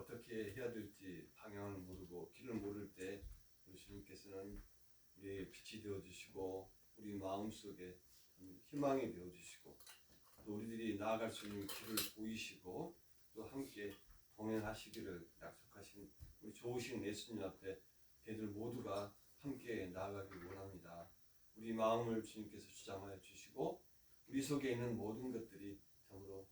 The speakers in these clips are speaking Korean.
어떻게 해야 될지 방향을 모르고 길을 모를 때 우리 주님께서는 우리의 빛이 되어주시고 우리 마음속에 희망이 되어주시고 또 우리들이 나아갈 수 있는 길을 보이시고 또 함께 동행하시기를 약속하신 우리 좋으신 예수님 앞에 저희들 모두가 함께 나아가길 원합니다. 우리 마음을 주님께서 주장하여 주시고 우리 속에 있는 모든 것들이 참으로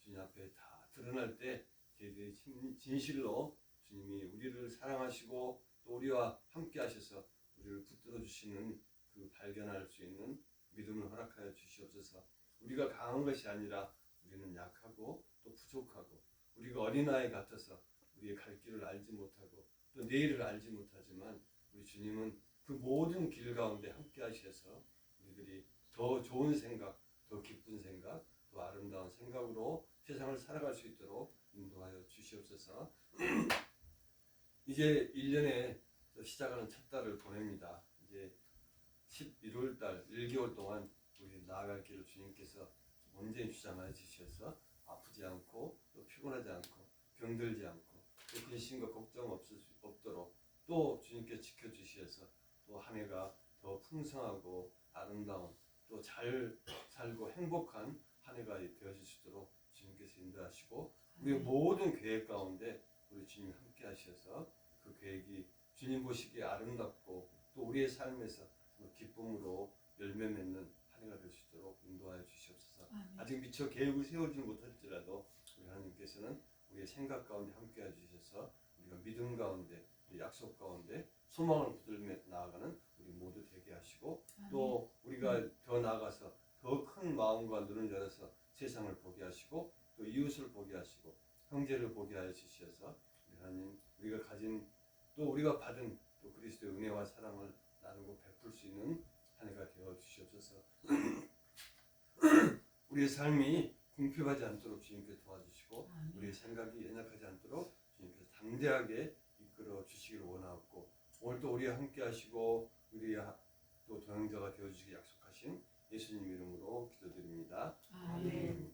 주님 앞에 다 드러날 때 저희들이 진실로 주님이 우리를 사랑하시고 또 우리와 함께 하셔서 우리를 붙들어 주시는 그 발견할 수 있는 믿음을 허락하여 주시옵소서. 우리가 강한 것이 아니라 우리는 약하고 또 부족하고 우리가 어린아이 같아서 우리의 갈 길을 알지 못하고 또 내일을 알지 못하지만 우리 주님은 그 모든 길 가운데 함께 하셔서 우리들이 더 좋은 생각, 더 기쁜 생각, 더 아름다운 생각으로 세상을 살아갈 수 있도록 인도하여 주시옵소서. 이제 1년에 시작하는 첫 달을 보냅니다. 이제 11월 달 1개월 동안 우리 나아갈 길을 주님께서 온전히 주장하여 주셔서 아프지 않고 또 피곤하지 않고 병들지 않고 또 근심과 걱정 없도록 또 주님께서 지켜주셔서 또 한 해가 더 풍성하고 아름다운 또 잘 살고 행복한 한 해가 되어질 수 있도록 주님께서 인도하시고 우리의 모든 계획 가운데 우리 주님이 함께 하셔서 그 계획이 주님 보시기에 아름답고 또 우리의 삶에서 기쁨으로 열매 맺는 한 해가 될 수 있도록 인도하여 주시옵소서. 아직 미처 계획을 세우지 못할지라도 우리 하나님께서는 우리의 생각 가운데 함께 해주셔서 우리가 믿음 가운데 또 약속 가운데 소망을 붙들며 나아가는 우리 모두 되게 하시고 또 우리가 더 나아가서 더 큰 마음과 눈을 열어서 세상을 보게 하시고 또 이웃을 보게 하시고 형제를 보게 하여 주셔서 우리 하나님 우리가 가진 또 우리가 받은 또 그리스도의 은혜와 사랑을 나누고 베풀 수 있는 한 해가 되어 주시옵소서. 우리의 삶이 궁핍하지 않도록 주님께서 도와주시고 우리의 생각이 연약하지 않도록 주님께서 담대하게 이끌어 주시기를 원하옵고 오늘 또 우리와 함께 하시고 우리의 또 동행자가 되어주시기 약속하신 예수님 이름으로 기도드립니다. 아멘.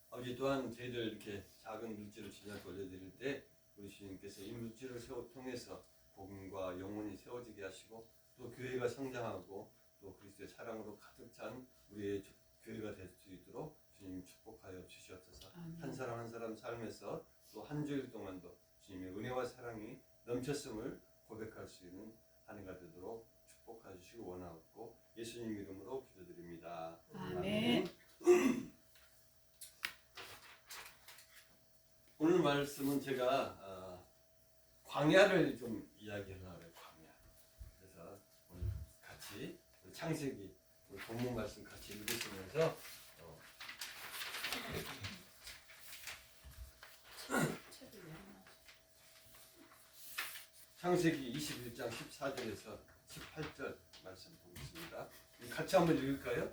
아버지 또한 저희들 이렇게 작은 물질을 주님께 올려드릴 때 우리 주님께서 이 물질을 통해서 복음과 영혼이 세워지게 하시고 또 교회가 성장하고 또 그리스도의 사랑으로 가득 찬 우리의 교회가 될 수 있도록 주님 축복하여 주시옵소서. 한 사람 한 사람 삶에서 또 한 주일 동안도 주님의 은혜와 사랑이 넘쳤음을 고백할 수 있는 한 해가 되도록 축복해 주시기 원하옵고 예수님 이름으로 기도드립니다. 아멘. 오늘 말씀은 제가 광야를 좀 이야기하려고 해요. 광야. 그래서 오늘 같이 창세기 본문 말씀 같이 읽으시면서 창세기 21장 14절에서 18절 말씀 보겠습니다. 같이 한번 읽을까요?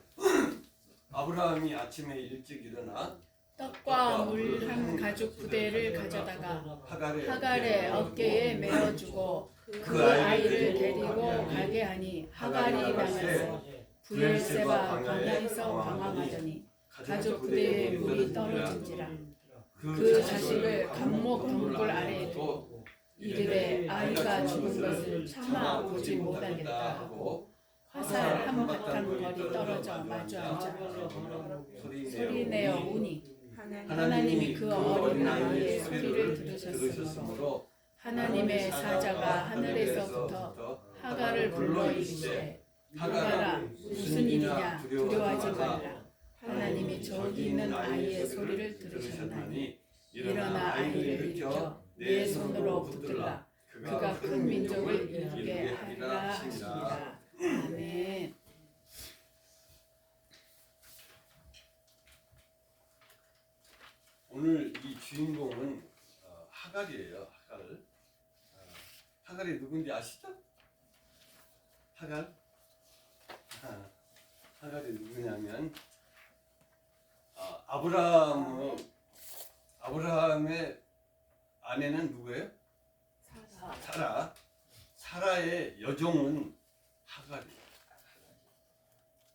아브라함이 아침에 일찍 일어나 떡과 물 한 가죽 부대를 가져다가 하갈의 어깨에 메어주고 그 아이를 데리고 가게 하니 하갈이 나가서 브엘세바 광야에서 방황하더니 가죽 부대에 물이 떨어진지라 그 자식을 감목 덩굴 아래에 두고 이르되 아이가 죽은 것을 차마 보지 못하겠다 하고 화살 한 바탕 거리 떨어져 마주 앉아 소리내어 우니 하나님이 그 어린 아이의 소리를 들으셨으므로 하나님의 사자가 하늘에서부터 하갈을 불러 이르시되 하갈아 무슨 일이냐 두려워하지 말라 하나님이 저기 있는 아이의 소리를 들으셨나니 일어나 아이를 일으켜 내 손으로 붙들라 그가 큰 민족을 이루게 하리라 하시니라. 아멘. 오늘 이 주인공은 하갈이에요. 하갈. 하갈이 누군지 아시죠? 하갈. 하갈이 누구냐면 아브라함의 아내는 누구예요? 사라. 사라의 여종은 하갈이에요.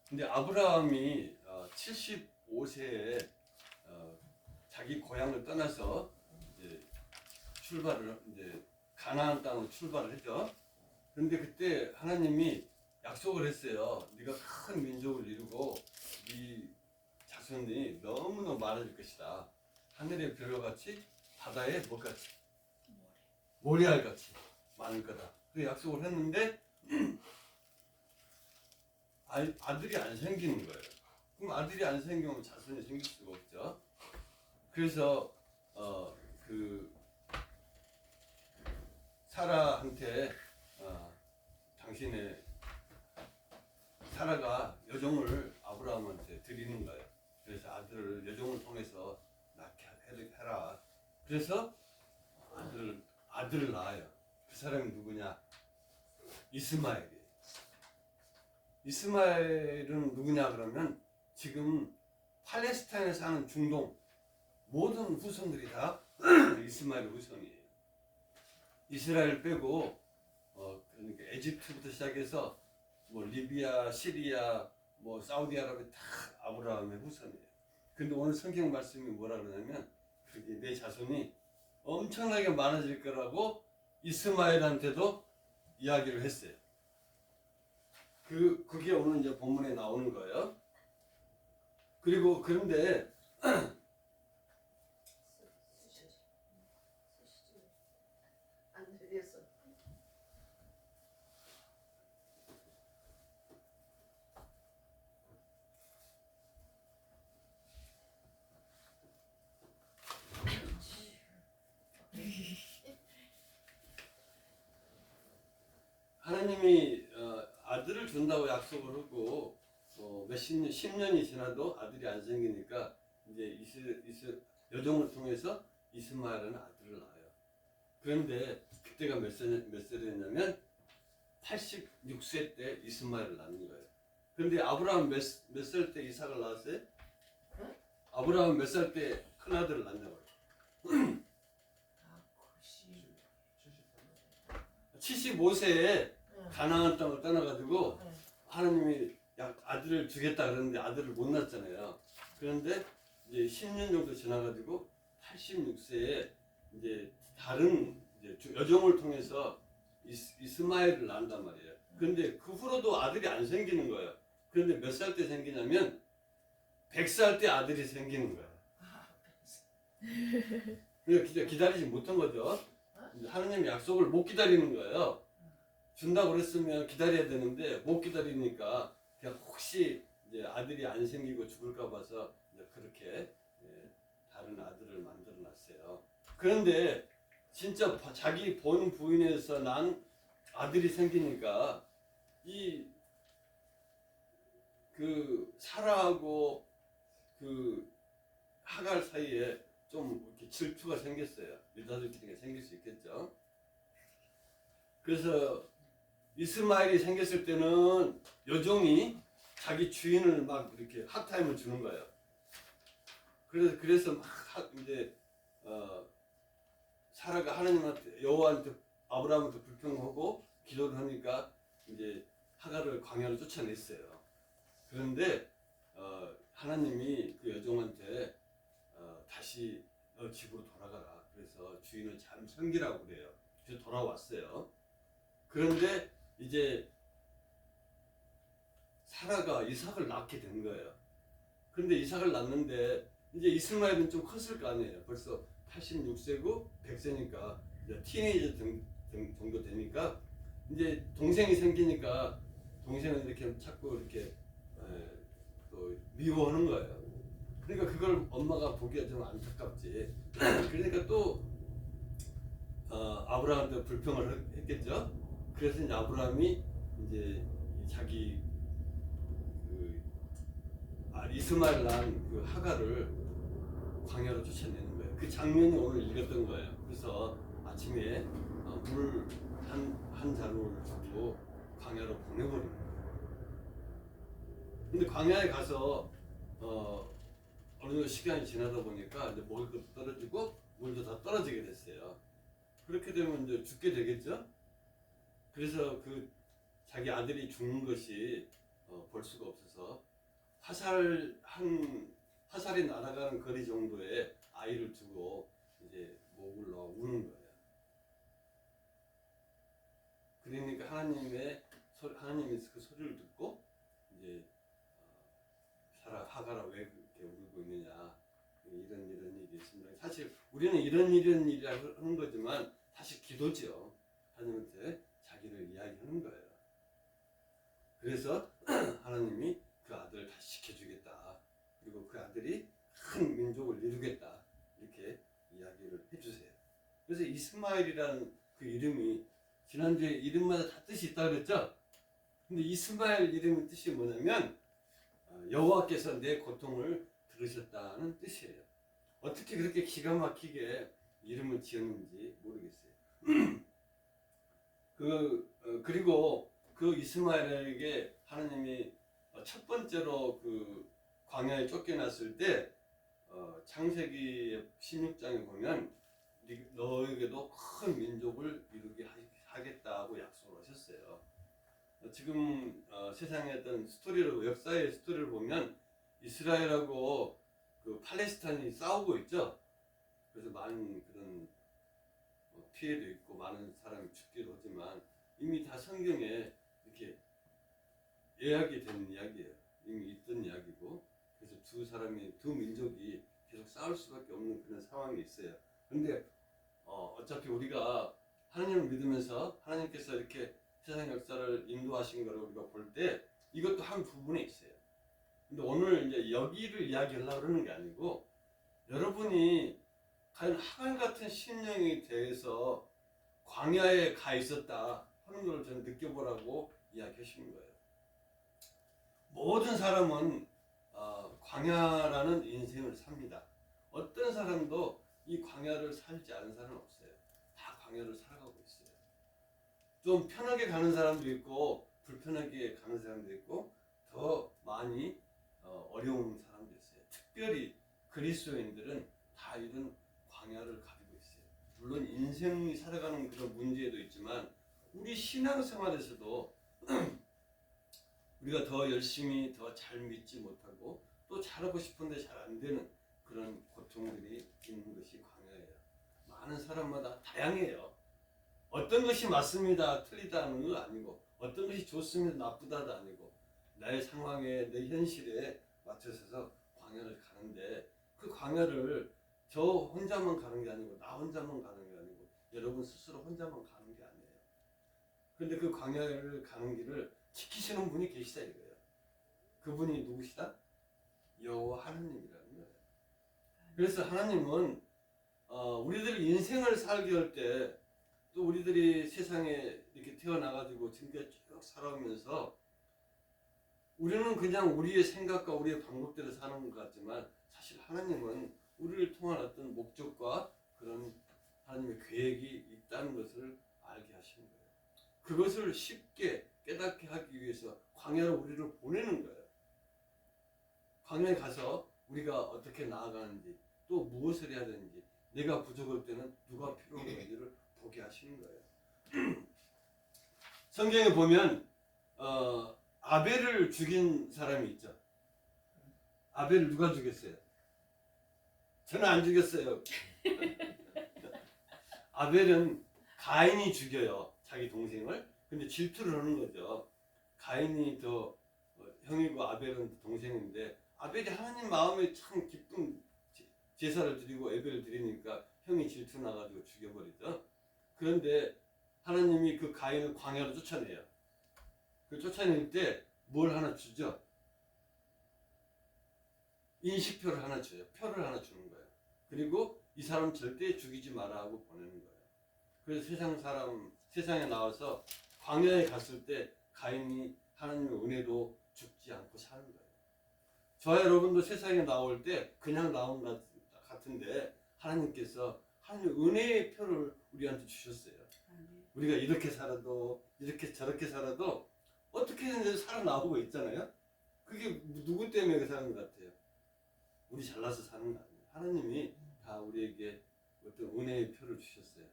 근데 아브라함이 75세에 자기 고향을 떠나서 이제 출발을 이제 가나안 땅으로 출발을 했죠. 그런데 그때 하나님이 약속을 했어요. 네가 큰 민족을 이루고 네 자손이 너무너무 많아질 것이다. 하늘의 별같이 바다의 뭐같이 모래알같이 많을 거다. 그 약속을 했는데 아들이 안 생기는 거예요. 그럼 아들이 안 생기면 자손이 생길 수가 없죠. 그래서 그 사라한테 당신의 사라가 여종을 아브라함한테 드리는 거예요. 그래서 아들을 여종을 통해서 낳게 해라. 그래서 아들을 낳아요. 그 사람이 누구냐? 이스마엘이에요. 이스마엘은 누구냐 그러면 지금 팔레스타인에 사는 중동 모든 후손들이 다 이스마엘 후손이에요. 이스라엘 빼고 그러니까 에집트부터 시작해서 뭐 리비아, 시리아, 뭐 사우디아라비아 다 아브라함의 후손이에요. 근데 오늘 성경 말씀이 뭐라 그러냐면 그게 내 자손이 엄청나게 많아질 거라고 이스마엘한테도 이야기를 했어요. 그게 오늘 이제 본문에 나오는 거예요. 그리고 그런데 안 들렸어. 하나님이 아들을 준다고 약속을 하고 몇십 년, 10년이 지나도 아들이 안 생기니까 이제 여종을 통해서 이스마엘은 아들을 낳아요. 그런데 그때가 몇 살이었냐면 86세 때 이스마엘을 낳는 거예요. 그런데 아브라함 몇 살 때 이삭을 낳았어요? 아브라함 몇 살 때 큰아들을 낳냐고요. 75세에 가나안 땅을 떠나가지고 하나님이 아들을 주겠다 그러는데 아들을 못 낳았잖아요. 그런데 이제 10년 정도 지나가지고 86세에 이제 다른 이제 여종을 통해서 이스마엘을 낳는단 말이에요. 그런데 그 후로도 아들이 안 생기는 거예요. 그런데 몇 살 때 생기냐면 100살 때 아들이 생기는 거예요. 그러니까 기다리지 못한 거죠. 하나님의 약속을 못 기다리는 거예요. 준다고 그랬으면 기다려야 되는데 못 기다리니까 그냥 혹시 이제 아들이 안 생기고 죽을까 봐서 이제 그렇게 다른 아들을 만들어 놨어요. 그런데 진짜 자기 본 부인에서 난 아들이 생기니까 그 사라하고 그 하갈 사이에 좀 이렇게 질투가 생겼어요. 유다들끼리 생길 수 있겠죠. 그래서 이스마엘이 생겼을 때는 여종이 자기 주인을 막 이렇게 핫타임을 주는 거예요. 그래서 막 이제 사라가 하나님한테 여호와한테 아브라함한테 불평하고 기도를 하니까 이제 하갈을 광야로 쫓아냈어요. 그런데 하나님이 그 여종한테 다시 너 집으로 돌아가라. 그래서 주인을 잘 섬기라고 그래요. 그래서 돌아왔어요. 그런데 이제 사라가 이삭을 낳게 된 거예요. 그런데 이삭을 낳는데 이제 이스마엘은 좀 컸을 거 아니에요. 벌써 86세고 100세니까 이제 티네이저 정도 되니까 이제 동생이 생기니까 동생은 이렇게 자꾸 이렇게 또 미워하는 거예요. 그러니까 그걸 엄마가 보기가 좀 안타깝지. 그러니까 또 아브라함한테 불평을 했겠죠. 그래서 이제 아브라함이 이제 자기 이스마엘 낳은 그 하갈을 광야로 쫓아내는 거예요. 그 장면이 오늘 읽었던 거예요. 그래서 아침에 물 한 자루를 주고 광야로 보내버린 거예요. 근데 광야에 가서 어느 정도 시간이 지나다 보니까 이제 먹을 것도 떨어지고 물도 다 떨어지게 됐어요. 그렇게 되면 이제 죽게 되겠죠. 그래서 그 자기 아들이 죽는 것이 볼 수가 없어서 화살이 날아가는 거리 정도의 아이를 두고 이제 목을 넣어 우는 거예요. 그러니까 하나님이 그 소리를 듣고 이제 하가라 왜 그렇게 울고 있느냐, 이런 일이 있습니다. 사실 우리는 이런 일이라고 하는 거지만 사실 기도죠. 하나님한테 자기를 이야기하는 거예요. 그래서 하나님이 그 아들을 다시 지켜주겠다. 그리고 그 아들이 큰 민족을 이루겠다. 이렇게 이야기를 해주세요. 그래서 이스마엘이라는 그 이름이 지난주에 이름마다 다 뜻이 있다고 그랬죠? 근데 이스마엘 이름의 뜻이 뭐냐면 여호와께서 내 고통을 들으셨다는 뜻이에요. 어떻게 그렇게 기가 막히게 이름을 지었는지 모르겠어요. 그리고 그 이스마엘에게 하나님이 첫 번째로 그 광야에 쫓겨났을 때 창세기 16장에 보면 너에게도 큰 민족을 이루게 하겠다고 약속을 하셨어요. 지금 세상의 어떤 스토리를, 역사의 스토리를 보면 이스라엘하고 그 팔레스타인이 싸우고 있죠. 그래서 많은 그런 피해도 있고 많은 사람이 죽기도 하지만 이미 다 성경에 이렇게 예약이 된 이야기예요. 이미 있던 이야기고, 그래서 두 민족이 계속 싸울 수밖에 없는 그런 상황이 있어요. 그런데 어차피 우리가 하나님을 믿으면서 하나님께서 이렇게 세상 역사를 인도하신 걸 우리가 볼 때 이것도 한 부분에 있어요. 근데 오늘 이제 여기를 이야기하려고 그러는 게 아니고, 여러분이 과연 하갈 같은 심령에 대해서 광야에 가 있었다 하는 걸 저는 느껴보라고 이야기하시는 거예요. 모든 사람은 광야라는 인생을 삽니다. 어떤 사람도 이 광야를 살지 않은 사람은 없어요. 다 광야를 살아가고 있어요. 좀 편하게 가는 사람도 있고 불편하게 가는 사람도 있고 더 많이 어려운 사람도 있어요. 특별히 그리스도인들은 다 이런 광야를 가지고 있어요. 물론 인생이 살아가는 그런 문제도 있지만 우리 신앙생활에서도 우리가 더 열심히 더 잘 믿지 못하고 또 잘하고 싶은데 잘 안 되는 그런 고통들이 있는 것이 광야예요. 많은 사람마다 다양해요. 어떤 것이 맞습니다, 틀리다는 건 아니고, 어떤 것이 좋습니다, 나쁘다도 아니고, 나의 상황에, 내 현실에 맞춰서 광야를 가는데, 그 광야를 저 혼자만 가는 게 아니고 나 혼자만 가는 게 아니고 여러분 스스로 혼자만 가는 게 아니에요. 그런데 그 광야를 가는 길을 지키시는 분이 계시다 이거예요. 그분이 누구시다? 여호와 하나님이라는 거예요. 그래서 하나님은 우리들 인생을 살게 할 때, 또 우리들이 세상에 이렇게 태어나가지고 지금까지 쭉 살아오면서 우리는 그냥 우리의 생각과 우리의 방법대로 사는 것 같지만 사실 하나님은 우리를 통한 어떤 목적과 그런 하나님의 계획이 있다는 것을 알게 하시는 거예요. 그것을 쉽게 깨닫게 하기 위해서 광야로 우리를 보내는 거예요. 광야에 가서 우리가 어떻게 나아가는지, 또 무엇을 해야 되는지, 내가 부족할 때는 누가 필요한지를 보게 하시는 거예요. 성경에 보면 아벨을 죽인 사람이 있죠. 아벨을 누가 죽였어요? 저는 안 죽였어요. 아벨은 가인이 죽여요, 자기 동생을. 근데 질투를 하는 거죠. 가인이 더 형이고 아벨은 동생인데, 아벨이 하나님 마음에 참 기쁜 제사를 드리고 예배를 드리니까 형이 질투 나가지고 죽여버리죠. 그런데 하나님이 그 가인을 광야로 쫓아내요. 그 쫓아낼 때 뭘 하나 주죠? 인식표를 하나 줘요. 표를 하나 주는 거예요. 그리고 이 사람 절대 죽이지 마라 하고 보내는 거예요. 그래서 세상에 나와서 광야에 갔을 때 가인이 하나님의 은혜로 죽지 않고 사는 거예요. 저와 여러분도 세상에 나올 때 그냥 나온 것 같은데 하나님께서 하나님의 은혜의 표를 우리한테 주셨어요. 우리가 이렇게 살아도 이렇게 저렇게 살아도 어떻게든 살아나오고 있잖아요. 그게 누구 때문에 사는 것 같아요? 우리 잘나서 사는 거 아니에요. 하나님이 다 우리에게 어떤 은혜의 표를 주셨어요.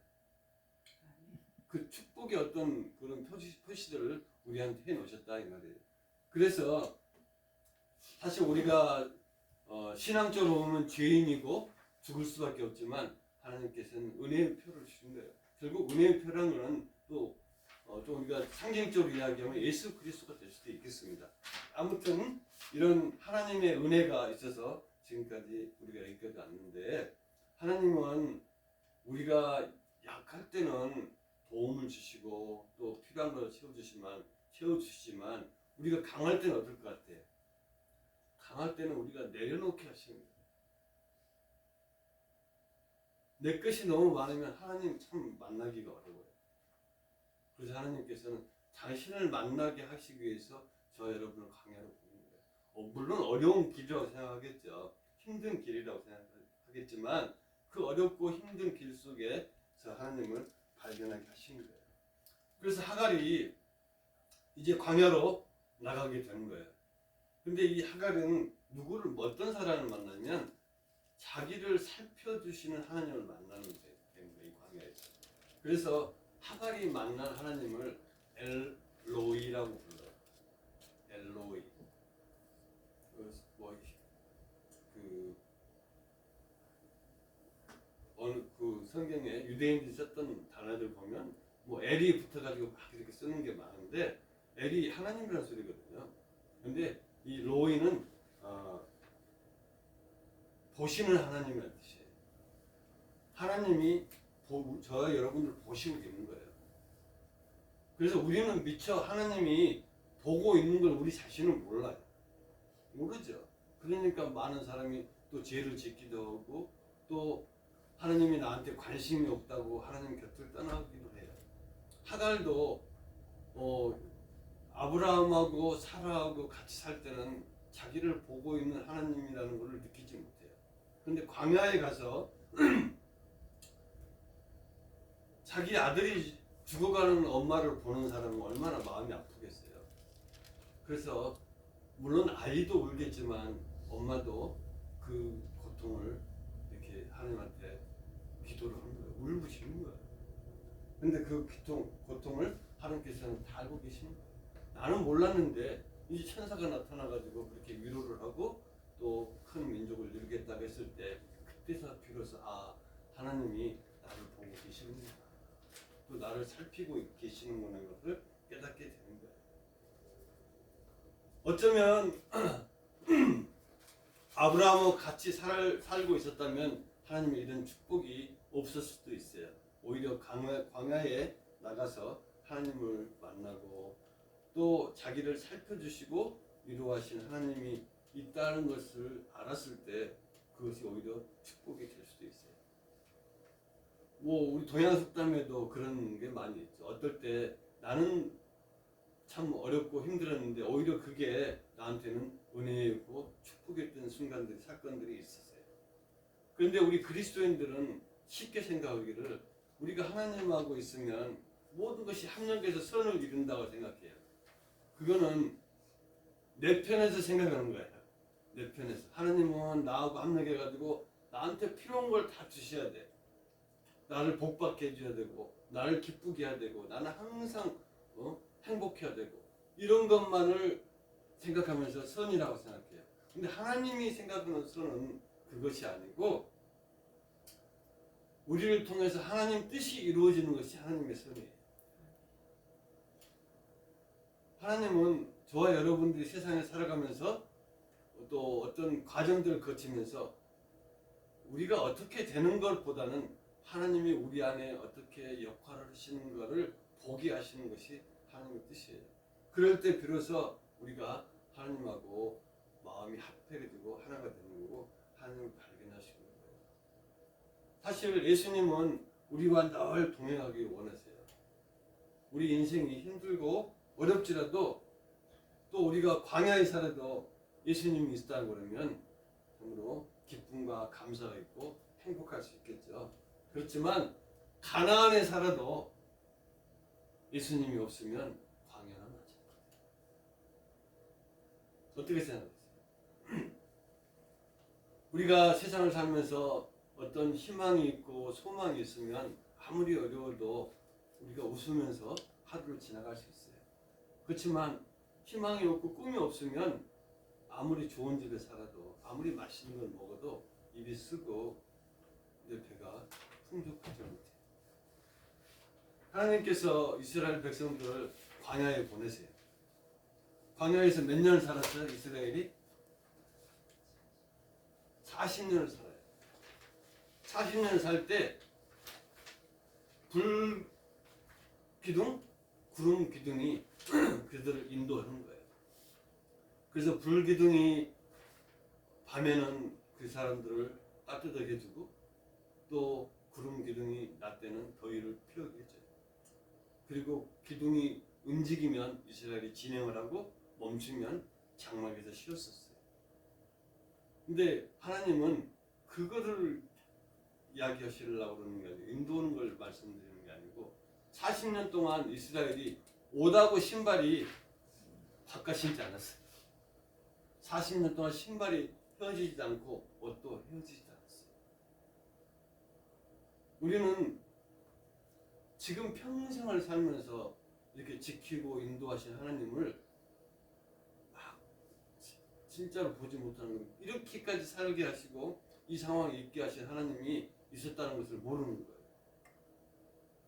그 축복의 어떤 그런 표시들을 우리한테 해놓으셨다 이 말이에요. 그래서 사실 우리가 신앙적으로 보면 죄인이고 죽을 수밖에 없지만 하나님께서는 은혜의 표를 주신 거예요. 결국 은혜의 표라는 것은 또 좀 우리가 상징적으로 이야기하면 예수 그리스도가 될 수도 있겠습니다. 아무튼 이런 하나님의 은혜가 있어서 지금까지 우리가 여기까지 왔는데, 하나님은 우리가 약할 때는 도움을 주시고 또 필요한 것을 채워주시지만 우리가 강할 때는 어떨 것 같아요? 강할 때는 우리가 내려놓게 하십니다. 내 것이 너무 많으면 하나님 참 만나기가 어려워요. 그래서 하나님께서는 당신을 만나게 하시기 위해서 저 여러분을 광야로 보낸 거예요. 물론 어려운 길이라고 생각하겠죠. 힘든 길이라고 생각하겠지만 그 어렵고 힘든 길 속에서 하나님을 발견하게 하신 거예요. 그래서 하갈이 이제 광야로 나가게 되는 거예요. 근데 이 하갈은 누구를 어떤 사람을 만나면 자기를 살펴주시는 하나님을 만나는 거예요. 이 광야에서. 그래서 하갈이 만난 하나님을 엘로이라고 불러요. 엘로이. 어느 그 성경에 유대인들이 썼던 단어들 보면 뭐 엘이 붙어가지고 막 이렇게 쓰는 게 많은데, 엘이 하나님이라는 소리거든요. 근데 이 로이는 보시는 하나님이라는 뜻이에요. 하나님이 저와 여러분들 보시고 있는 거예요. 그래서 우리는 미처 하나님이 보고 있는 걸 우리 자신은 몰라요. 모르죠. 그러니까 많은 사람이 또 죄를 짓기도 하고 또 하나님이 나한테 관심이 없다고 하나님 곁을 떠나기도 해요. 하갈도 아브라함하고 사라하고 같이 살 때는 자기를 보고 있는 하나님이라는 것을 느끼지 못해요. 그런데 광야에 가서 자기 아들이 죽어가는 엄마를 보는 사람은 얼마나 마음이 아프겠어요. 그래서 물론 아이도 울겠지만 엄마도 그 고통을 이렇게 하나님한테 기도를 하는 거예요. 울부짖는 거예요. 근데 그 고통을 하나님께서는 다 알고 계시는 거예요. 나는 몰랐는데 이제 천사가 나타나가지고 그렇게 위로를 하고 또 큰 민족을 이루겠다고 했을 때, 그때서 비로소 하나님이 나를 보고 계시는구나, 또 나를 살피고 계시는구나 것을 깨닫게 되는 거예요. 어쩌면 아브라함과 같이 살고 있었다면 하나님의 이런 축복이 없었을 수도 있어요. 오히려 광야에 나가서 하나님을 만나고 또 자기를 살펴주시고 위로하신 하나님이 있다는 것을 알았을 때 그것이 오히려 축복이 될 수도 있어요. 뭐 우리 동양 속담에도 그런 게 많이 있죠. 어떨 때 나는 참 어렵고 힘들었는데 오히려 그게 나한테는 은혜였고 축복이었던 순간들이, 사건들이 있었어요. 그런데 우리 그리스도인들은 쉽게 생각하기를 우리가 하나님하고 있으면 모든 것이 합력해서 선을 이룬다고 생각해요. 그거는 내 편에서 생각하는 거예요. 내 편에서. 하나님은 나하고 합력해가지고 나한테 필요한 걸 다 주셔야 돼. 나를 복받게 해줘야 되고 나를 기쁘게 해야 되고 나는 항상 행복해야 되고 이런 것만을 생각하면서 선이라고 생각해요. 근데 하나님이 생각하는 선은 그것이 아니고 우리를 통해서 하나님 뜻이 이루어지는 것이 하나님의 선이에요. 하나님은 저와 여러분들이 세상에 살아가면서 또 어떤 과정들을 거치면서 우리가 어떻게 되는 것보다는 하나님이 우리 안에 어떻게 역할을 하시는 것을 보게 하시는 것이 하나님의 뜻이에요. 그럴 때 비로소 우리가 하나님하고 마음이 합해지고 하나가 되는 거고 하나님을 발견하시는 거예요. 사실 예수님은 우리와 늘 동행하기 원하세요. 우리 인생이 힘들고 어렵지라도 또 우리가 광야에 살아도 예수님이 있다고 그러면 참으로 기쁨과 감사가 있고 행복할 수 있겠죠. 그렇지만 가나안에 살아도 예수님이 없으면 광야나 마찬가지예요. 어떻게 생각하세요? 우리가 세상을 살면서 어떤 희망이 있고 소망이 있으면 아무리 어려워도 우리가 웃으면서 하루를 지나갈 수 있어요. 그렇지만 희망이 없고 꿈이 없으면 아무리 좋은 집에 살아도 아무리 맛있는 걸 먹어도 입이 쓰고 내 배가 풍족하지 못해. 하나님께서 이스라엘 백성들을 광야에 보내세요. 광야에서 몇 년을 살았어요? 이스라엘이 40년을 살아요. 40년을 살 때 불 기둥, 구름 기둥이 그들을 인도하는 거예요. 그래서 불 기둥이 밤에는 그 사람들을 따뜻하게 해주고 또 구름 기둥이 낮 때는 더위를 피하게 해줘요. 그리고 기둥이 움직이면 이스라엘이 진행을 하고 멈추면 장막에서 쉬었었어요. 근데 하나님은 그거를 이야기하시려고 그러는 게 아니고 인도하는 걸 말씀드리는 게 아니고 40년 동안 이스라엘이 옷하고 신발이 바꿔 신지 않았어요. 40년 동안 신발이 헤어지지 않고 옷도 헤어지지 않았어요. 우리는 지금 평생을 살면서 이렇게 지키고 인도하신 하나님을 막 진짜로 보지 못하는 거예요. 이렇게까지 살게 하시고 이 상황에 있게 하신 하나님이 있었다는 것을 모르는 거예요.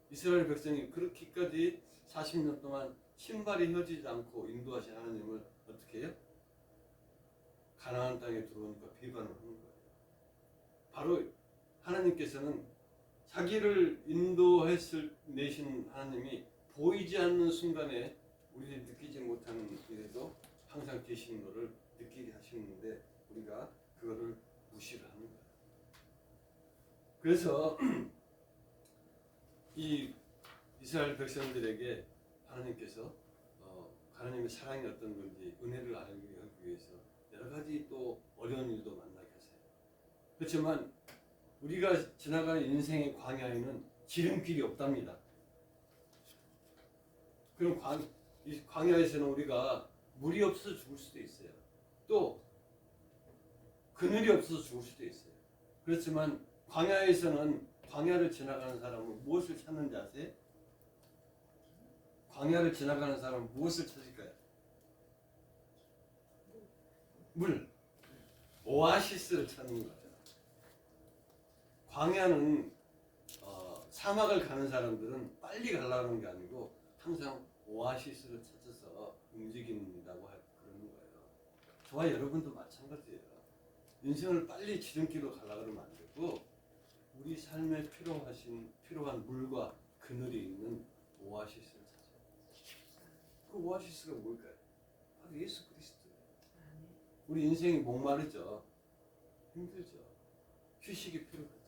이스라엘 백성이 그렇게까지 40년 동안 신발이 휘어지지 않고 인도하신 하나님을 어떻게 해요? 가나안 땅에 들어오니까 비방을 하는 거예요. 바로 하나님께서는 자기를 인도했을 내신 하나님이 보이지 않는 순간에 우리들이 느끼지 못하는 일에도 항상 계시는 것을 느끼게 하시는데 우리가 그거를 무시를 하는 거예요. 그래서 이 이스라엘 백성들에게 하나님께서 하나님의 사랑이 어떤 건지 은혜를 알게 하기 위해서 여러 가지 또 어려운 일도 만나게 하세요. 그렇지만 우리가 지나가는 인생의 광야에는 지름길이 없답니다. 그럼 이 광야에서는 우리가 물이 없어서 죽을 수도 있어요. 또 그늘이 없어서 죽을 수도 있어요. 그렇지만 광야에서는 광야를 지나가는 사람은 무엇을 찾는지 아세요? 광야를 지나가는 사람은 무엇을 찾을까요? 물, 오아시스를 찾는 거예요. 광야는 사막을 가는 사람들은 빨리 가려는 게 아니고 항상 오아시스를 찾아서 움직인다고 그러는 거예요. 저와 여러분도 마찬가지예요. 인생을 빨리 지름길로 가려고 그러면 안 되고 우리 삶에 필요한 물과 그늘이 있는 오아시스를 찾아요. 그 오아시스가 뭘까요? 바로 예수 그리스도예요. 우리 인생이 목마르죠. 힘들죠. 휴식이 필요하죠.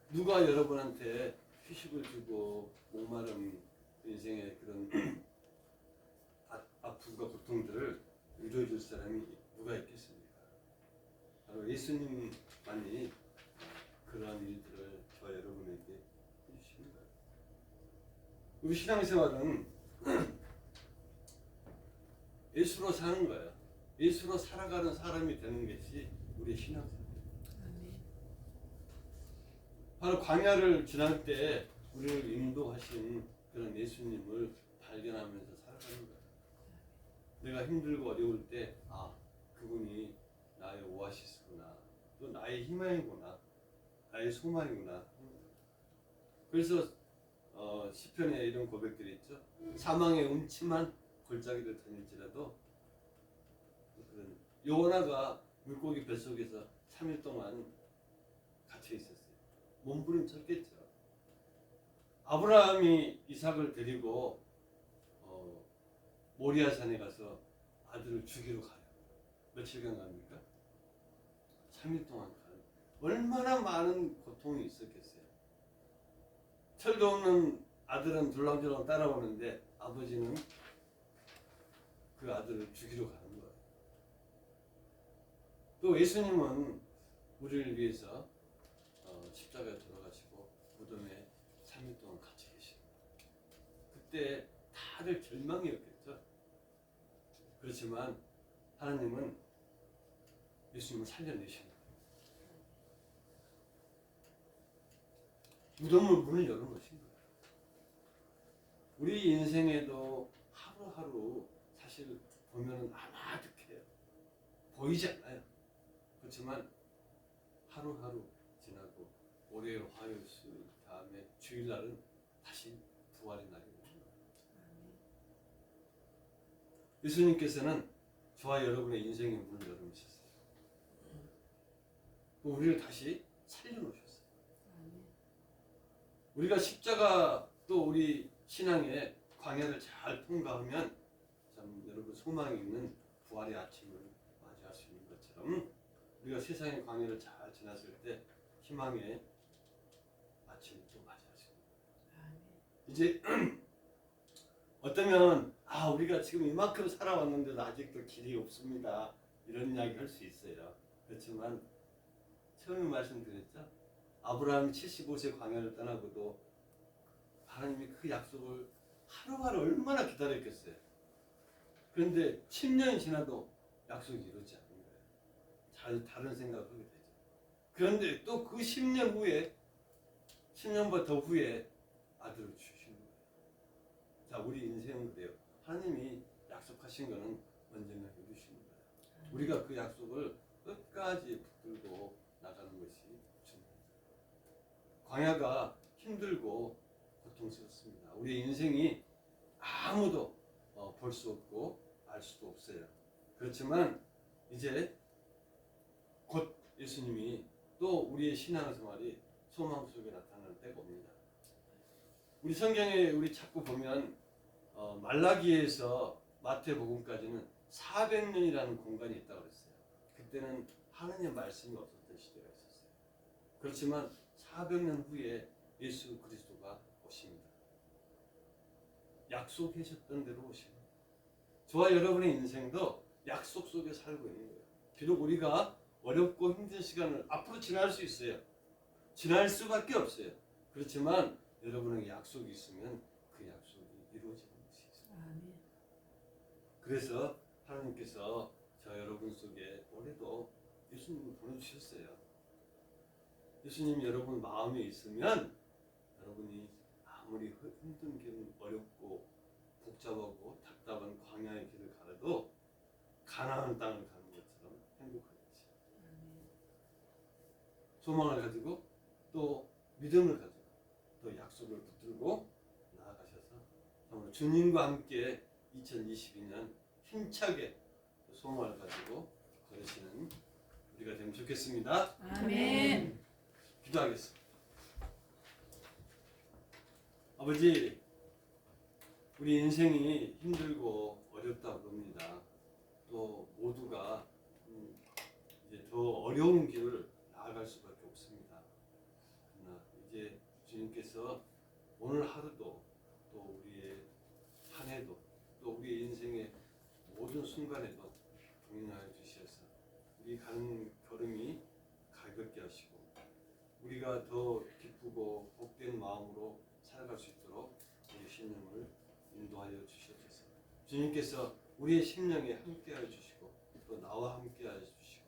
누가 여러분한테 휴식을 주고 목마른 인생의 그런 아픔과 고통들을 위로해 줄 사람이 누가 있겠습니까? 바로 예수님만이 그러한 일들을 저 여러분에게 해주시는 거예요. 우리 신앙생활은 예수로 사는 거예요. 예수로 살아가는 사람이 되는 것이 우리의 신앙생활이에요. 바로 광야를 지날 때 우리를 인도하신 그런 예수님을 발견하면서 살아가는 거예요. 내가 힘들고 어려울 때 그분이 나의 오아시스구나, 또 나의 희망이구나, 나의 소망이구나. 그래서 시편에 이런 고백들이 있죠. 사망의 음침한 골짜기를 다닐지라도 그런 요나가 물고기 뱃속에서 3일 동안 갇혀 있었어요. 몸부림쳤겠죠. 아브라함이 이삭을 데리고 모리아산에 가서 아들을 죽이러 가요. 며칠간 갑니까? 3일 동안 가요. 얼마나 많은 고통이 있었겠어요. 철도 없는 아들은 둘랑둘랑 따라오는데 아버지는 그 아들을 죽이러 가는 거예요. 또 예수님은 우리를 위해서 십자가에 돌아가시고 무덤에 3일 동안 갇혀 계시는 거예요. 그때 다들 절망이었겠죠. 그렇지만 하나님은 예수님을 살려내시는 거예요. 무덤을 문을 여는 것인 거예요. 우리 인생에도 하루하루 사실 보면 아마득해요. 보이지 않아요. 그렇지만 하루하루 지나고 올해 화요일 다음에 주일날은 다시 부활의 날입니다. 예수님께서는 저와 여러분의 인생의 문을 열어주셨어요. 우리를 다시 살려놓으셨어요. 우리가 십자가 또 우리 신앙의 광야를 잘 통과하면 참 여러분 소망이 있는 부활의 아침을 맞이할 수 있는 것처럼 우리가 세상의 광야를 잘 지났을 때 희망의 아침을 또 맞이할 수 있는 거예요. 이제 어쩌면 우리가 지금 이만큼 살아왔는데도 아직도 길이 없습니다. 이런 이야기 할 수 있어요. 그렇지만 처음에 말씀드렸죠. 아브라함이 75세 광야를 떠나고도 하나님이 그 약속을 하루하루 얼마나 기다렸겠어요. 그런데 10년이 지나도 약속이 이루어지지 않는 거예요. 잘 다른 생각을 하게 되죠. 그런데 또 그 10년 후에 10년보다 더 후에 아들을 주시는 거예요. 자, 우리 인생은 그래요. 하나님이 약속하신 거는 언젠가 이루시는 거예요. 우리가 그 약속을 끝까지 붙들고 나가는 것이 중요해요. 광야가 힘들고 고통스럽습니다. 우리 인생이 아무도 볼 수 없고 알 수도 없어요. 그렇지만 이제 곧 예수님이 또 우리의 신앙생활이 소망 속에 나타나는 때가 옵니다. 우리 성경에 우리 자꾸 보면 말라기에서 마태복음까지는 400년이라는 공간이 있다고 그랬어요. 그때는 하느님의 말씀이 없었던 시대가 있었어요. 그렇지만 400년 후에 예수 그리스도가 오십니다. 약속하셨던 대로 오십니다. 저와 여러분의 인생도 약속 속에 살고 있는 거예요. 비록 우리가 어렵고 힘든 시간을 앞으로 지날 수 있어요. 지날 수밖에 없어요. 그렇지만 여러분에게 약속이 있으면 그 약속이 이루어지는 것이 있어요. 그래서 하나님께서 저 여러분 속에 올해도 예수님을 보내주셨어요. 예수님이 여러분 마음에 있으면 여러분이 아무리 힘든 길, 어렵고 복잡하고 답답한 광야의 길을 가도 가나안 땅을 가는 것처럼 행복하겠지. 소망을 가지고 또 믿음을 가지고 또 약속을 붙들고 나아가셔서 정말 주님과 함께 2022년 힘차게 소망을 가지고 걸으시는 우리가 되면 좋겠습니다. 아멘. 기도하겠습니다. 아버지, 우리 인생이 힘들고 어렵다고 봅니다. 또 모두가 이제 더 어려운 길을 나아갈 수밖에 없습니다. 그러나 이제 주님께서 오늘 하루도 또 우리의 한 해도 또 우리 인생의 모든 순간에도 동행하여 주셔서 우리 가는 걸음이 가볍게 하시고 우리가 더 기쁘고 복된 마음으로 살아갈 수 있도록 우리 심령을 인도하여 주시옵소서. 주님께서 우리의 심령에 함께하여 주시고 또 나와 함께하여 주시고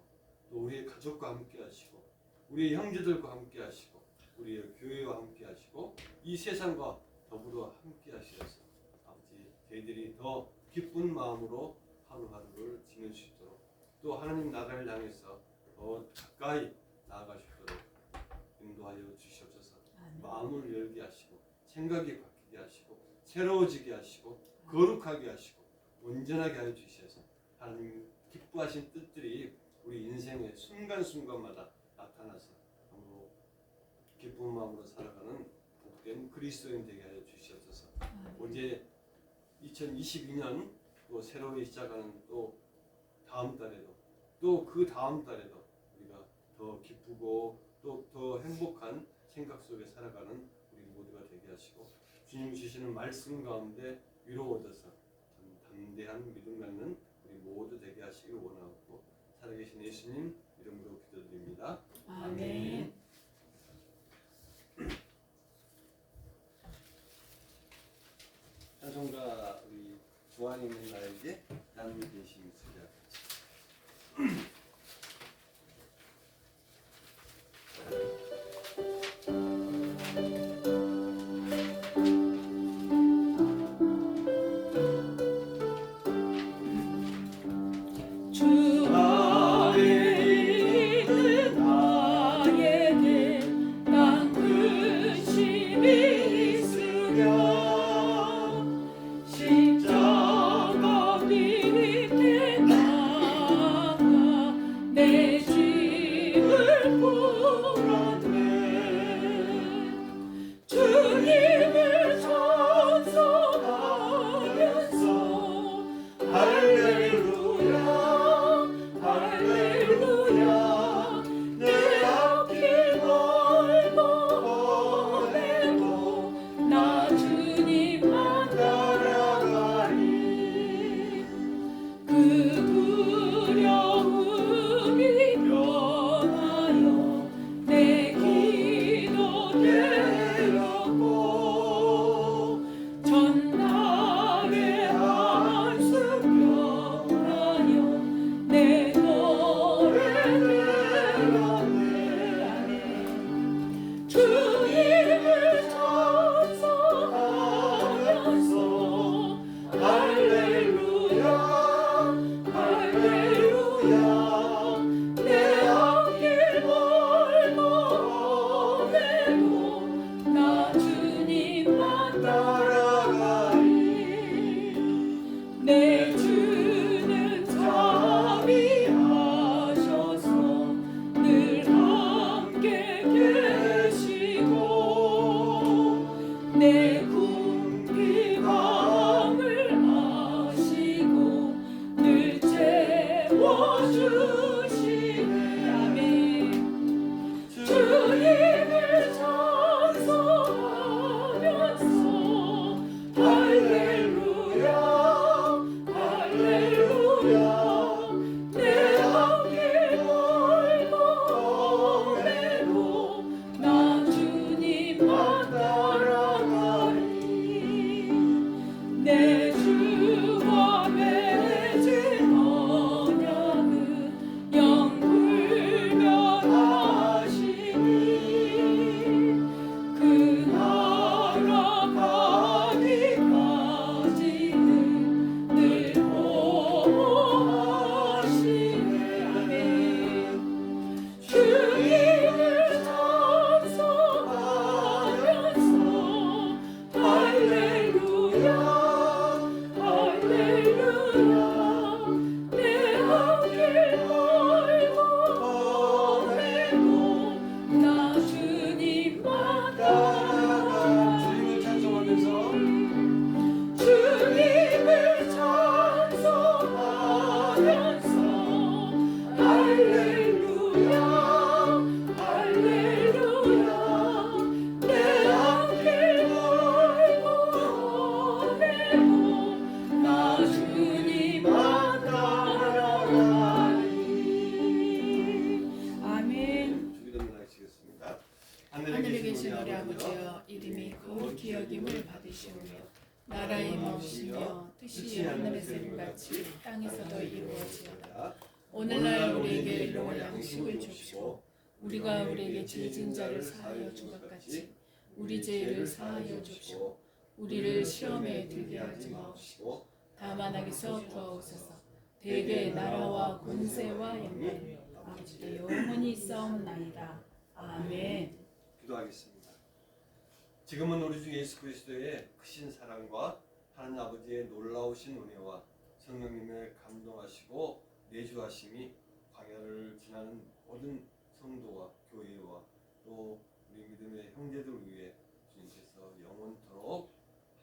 또 우리의 가족과 함께하시고 우리의 형제들과 함께하시고 우리의 교회와 함께하시고 이 세상과 더불어 함께하시어서 아버지 저희들이 더 기쁜 마음으로 하루하루를 지낼 수 있도록 또 하나님 나라를 향해서 더 가까이 나아갈 수 있도록 인도하여 주시옵소서. 마음을 열게 하시고 생각이 바뀌게 하시고 새로워지게 하시고 거룩하게 하시고 온전하게 하여 주셔서 하나님 기뻐하신 뜻들이 우리 인생의 순간순간마다 나타나서 기쁜 마음으로 살아가는 복된 그리스도인 되게 하여 주시옵소서. 이제 2022년 또 새로이 시작하는 또 다음 달에도 또 그 다음 달에도 우리가 더 기쁘고 또 더 행복한 생각 속에 살아가는 우리 모두가 되게 하시고 주님 주시는 말씀 가운데 위로 얻어서 담대한 믿음 갖는 우리 모두 되게 하시길 원하고 살아계신 예수님 이름으로 기도드립니다. 아멘. 찬송가 우리 주안이 있는 나에게 나눔이 되신 수자. 주 안에 있는 나에게 하늘에 계신 우리 아버지여 이름이 거룩히 여김을 받으시오며 나라의 마옵시며 뜻이 하늘에서 이룬같이 땅에서도 이루어지어다. 오늘날 우리에게 일용할 양식을 주옵시고 우리가 우리에게 죄 진 자를 사하여 준 것 같이 우리 죄를 사하여 주옵시고 우리를 시험에 들게 하지 마옵시고 다만 악에서 구하옵소서. 대개 나라와 권세와 영광이 아버지께 영원히 있사옵나이다. 아멘. 기도하겠습니다. 지금은 우리 주 예수 그리스도의 크신 사랑과 하나님 아버지의 놀라우신 은혜와 성령님의 감동하시고 내주하심이 광야를 지나는 모든 성도와 교회와 또 우리 믿음의 형제들 위해 주님께서 영원토록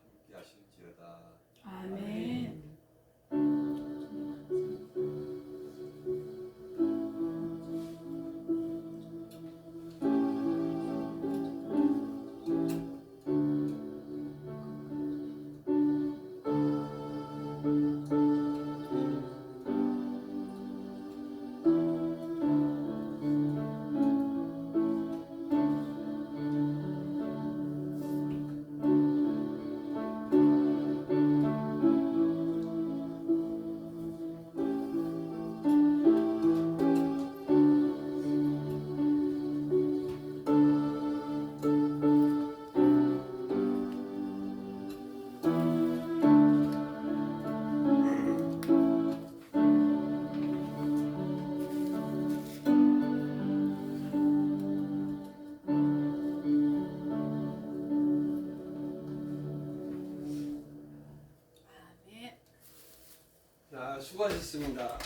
함께 하실지어다. 아멘. 자, 수고하셨습니다.